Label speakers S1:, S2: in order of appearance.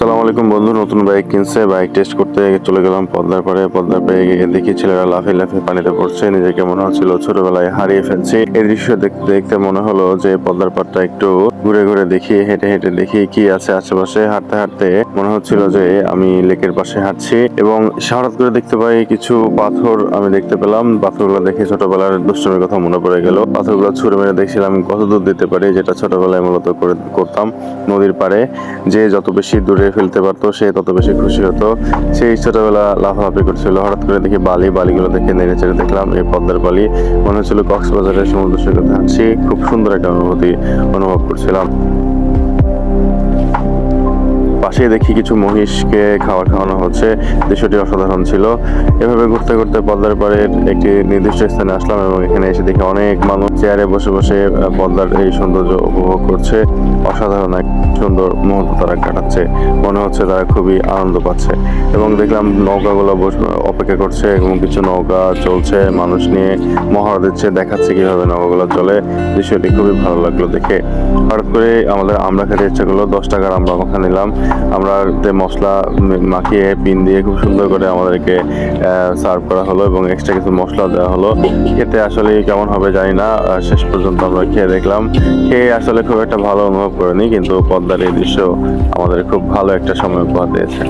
S1: আসসালামু আলাইকুম বন্ধু, নতুন বাইক কিনছে, বাইক টেস্ট করতে চলে গেলাম পদ্মার পাড়ে। পদ্মার পাড়ে গিয়ে দেখি ছেলেরা লাফিয়ে লাফিয়ে পানিতে পড়ছে। নিজেকে মনে হচ্ছিল ছোটবেলায় হারিয়ে ফেলছি। এই দৃশ্য দেখতে দেখতে মনে হলো যে পদ্মার পাড়টা একটু ঘুরে ঘুরে দেখি, হেঁটে হেঁটে দেখি কি আছে আশেপাশে। হাঁটতে হাঁটতে মনে হচ্ছিল যে আমি লেকের পাশে হাঁটছি এবং হঠাৎ করে দেখতে পাই কিছু পাথর আমি দেখতে পেলাম। পাথরগুলো দেখে ছোটবেলার দুষ্টুমির কথা মনে পড়ে গেল। পাথরগুলো ছুঁড়ে মেরে দেখছিলাম কত দূর দিতে পারি, যেটা ছোটবেলায় মূলত করতাম নদীর পাড়ে। যে যত বেশি দূরে ফেলতে পারতো সে তত বেশি খুশি হতো। সেই ছোটবেলা লাফালাফি করছিল। হঠাৎ করে দেখি বালিগুলো দেখে নেড়ে চেড়ে দেখলাম এই পদ্মার বালি। মনে হচ্ছিল কক্সবাজারের সমুদ্র সৈকতে হাঁটছি। খুব সুন্দর একটা অনুভূতি অনুভব করছিলাম। পাশে দেখি কিছু মহিষকে খাবার খাওয়ানো হচ্ছে। দৃশ্যটি অসাধারণ ছিল। এভাবে ঘুরতে ঘুরতে পদ্মার পাড়ের একটি নির্দিষ্ট স্থানে আসলাম এবং এখানে এসে দেখি অনেক মানুষ চেয়ারে বসে বসে পদ্মার এই সৌন্দর্য উপভোগ করছে। অসাধারণ এক সুন্দর মুহূর্ত তারা কাটাচ্ছে। মনে হচ্ছে তারা খুবই আনন্দ পাচ্ছে। এবং দেখলাম নৌকাগুলো অপেক্ষা করছে এবং কিছু নৌকা চলছে, মানুষ নিয়ে মহড়া দিচ্ছে, দেখাচ্ছে কিভাবে নৌকাগুলো চলে। দৃশ্যটি খুবই ভালো লাগলো দেখে। হঠাৎ করে আমাদের আমড়া খেতে ইচ্ছা করলো। 10 টাকার আমরা মাখা নিলাম। আমরা মশলা মাখিয়ে পিন দিয়ে খুব সুন্দর করে আমাদেরকে সার্ভ করা হলো এবং এক্সট্রা কিছু মশলা দেওয়া হলো। খেতে আসলে কেমন হবে জানি না, শেষ পর্যন্ত আমরা খেয়ে দেখলাম। খেয়ে আসলে খুব একটা ভালো অনুভব করিনি, কিন্তু পদ্মার এই দৃশ্য আমাদের খুব ভালো একটা সময় উপহার দিয়েছে।